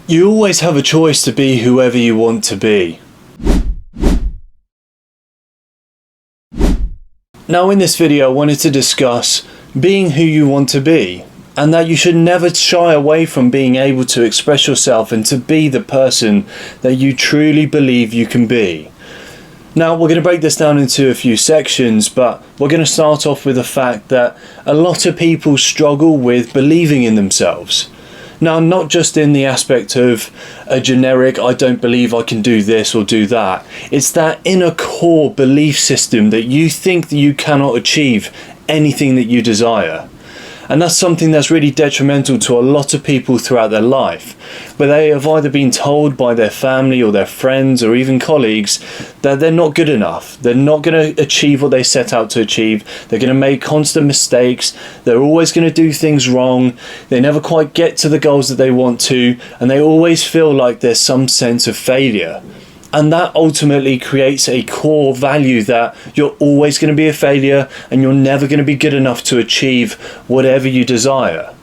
You always have a choice to be whoever you want to be. Now in this video I wanted to discuss being who you want to be, and that you should never shy away from being able to express yourself and to be the person that you truly believe you can be. Now we're going to break this down into a few sections, but we're going to start off with the fact that a lot of people struggle with believing in themselves. Now, not just in the aspect of a generic, I don't believe I can do this or do that. It's that inner core belief system that you think that you cannot achieve anything that you desire. And that's something that's really detrimental to a lot of people throughout their life, where they have either been told by their family or their friends or even colleagues that they're not good enough. They're not going to achieve what they set out to achieve. They're going to make constant mistakes. They're always going to do things wrong. They never quite get to the goals that they want to, and they always feel like there's some sense of failure. And that ultimately creates a core value that you're always going to be a failure and you're never going to be good enough to achieve whatever you desire.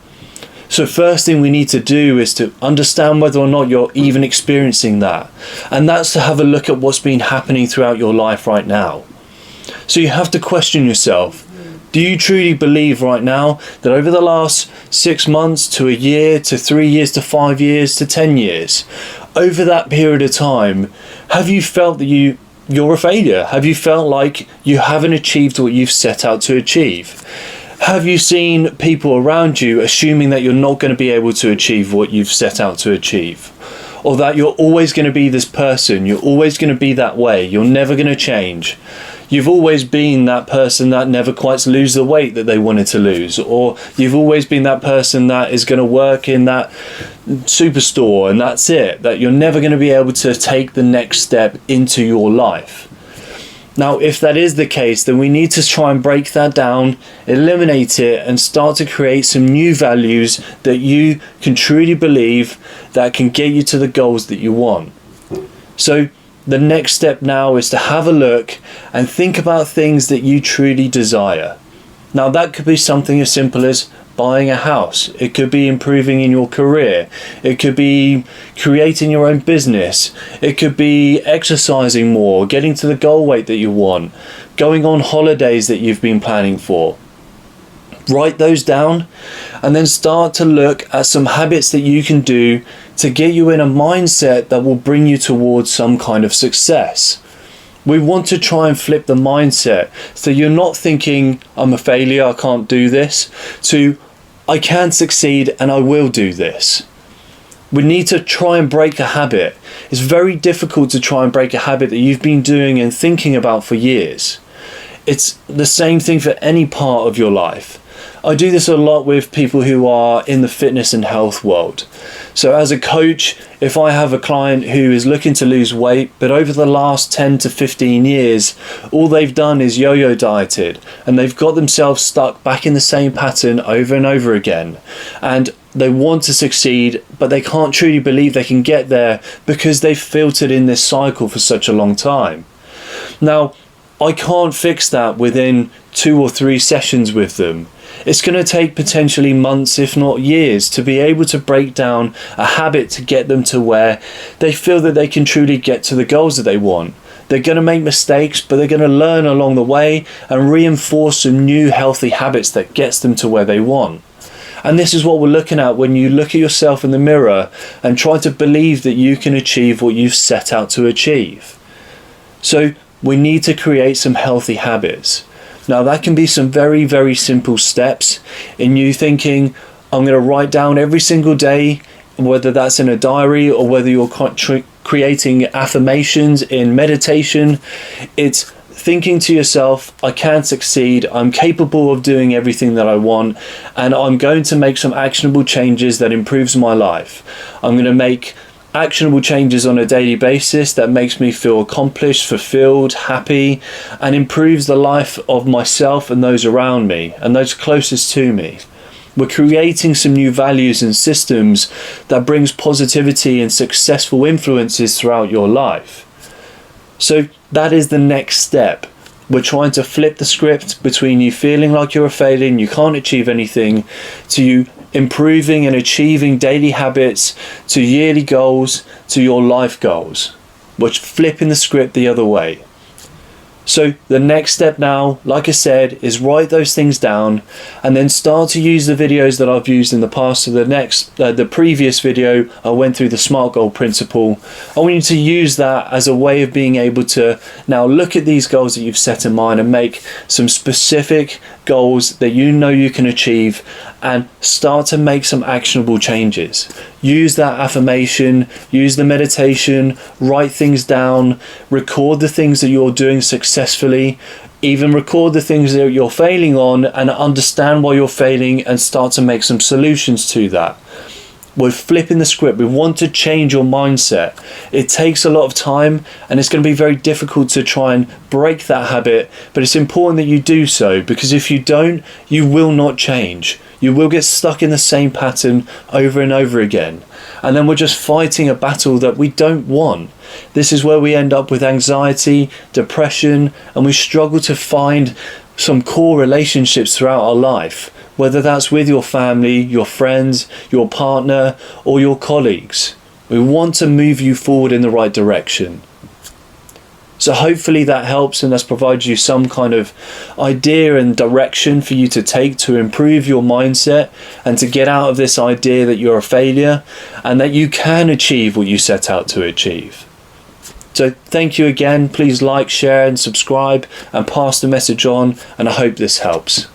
So first thing we need to do is to understand whether or not you're even experiencing that. And that's to have a look at what's been happening throughout your life right now. So you have to question yourself. Do you truly believe right now that over the last 6 months to a year to 3 years to 5 years to 10 years, over that period of time, have you felt that you're a failure? Have you felt like you haven't achieved what you've set out to achieve? Have you seen people around you assuming that you're not going to be able to achieve what you've set out to achieve? Or that you're always going to be this person, you're always going to be that way, you're never going to change? You've always been that person that never quite lose the weight that they wanted to lose, or you've always been that person that is going to work in that superstore and that's it, that you're never going to be able to take the next step into your life. Now, if that is the case, then we need to try and break that down, eliminate it, and start to create some new values that you can truly believe that can get you to the goals that you want. So the next step now is to have a look and think about things that you truly desire. Now that could be something as simple as buying a house. It could be improving in your career. It could be creating your own business. It could be exercising more, getting to the goal weight that you want, going on holidays that you've been planning for. Write those down and then start to look at some habits that you can do to get you in a mindset that will bring you towards some kind of success. We want to try and flip the mindset so you're not thinking, I'm a failure, I can't do this, to I can succeed and I will do this. We need to try and break a habit. It's very difficult to try and break a habit that you've been doing and thinking about for years. It's the same thing for any part of your life. I do this a lot with people who are in the fitness and health world. So as a coach, if I have a client who is looking to lose weight, but over the last 10 to 15 years, all they've done is yo-yo dieted, and they've got themselves stuck back in the same pattern over and over again. And they want to succeed, but they can't truly believe they can get there because they've filtered in this cycle for such a long time. Now, I can't fix that within 2 or 3 sessions with them. It's going to take potentially months, if not years, to be able to break down a habit to get them to where they feel that they can truly get to the goals that they want. They're going to make mistakes, but they're going to learn along the way and reinforce some new healthy habits that gets them to where they want. And this is what we're looking at when you look at yourself in the mirror and try to believe that you can achieve what you've set out to achieve. So we need to create some healthy habits. Now that can be some very, very simple steps in you thinking, I'm going to write down every single day, whether that's in a diary or whether you're creating affirmations in meditation. It's thinking to yourself, I can succeed, I'm capable of doing everything that I want, and I'm going to make some actionable changes that improves my life. I'm going to make actionable changes on a daily basis that makes me feel accomplished, fulfilled, happy, and improves the life of myself and those around me and those closest to me. We're creating some new values and systems that brings positivity and successful influences throughout your life. So that is the next step. We're trying to flip the script between you feeling like you're a failure and you can't achieve anything to you improving and achieving daily habits to yearly goals to your life goals, which flipping the script the other way. So the next step now, like I said, is write those things down and then start to use the videos that I've used in the past. So the previous video, I went through the SMART goal principle. I want you to use that as a way of being able to now look at these goals that you've set in mind and make some specific goals that you know you can achieve and start to make some actionable changes. Use that affirmation, use the meditation, write things down, record the things that you're doing successfully, even record the things that you're failing on and understand why you're failing and start to make some solutions to that. We're flipping the script. We want to change your mindset. It takes a lot of time and it's going to be very difficult to try and break that habit, but it's important that you do so, because if you don't, you will not change. You will get stuck in the same pattern over and over again. And then we're just fighting a battle that we don't want. This is where we end up with anxiety, depression, and we struggle to find some core relationships throughout our life, whether that's with your family, your friends, your partner, or your colleagues. We want to move you forward in the right direction. So hopefully that helps and that's provided you some kind of idea and direction for you to take to improve your mindset and to get out of this idea that you're a failure and that you can achieve what you set out to achieve. So thank you again. Please like, share and subscribe and pass the message on, and I hope this helps.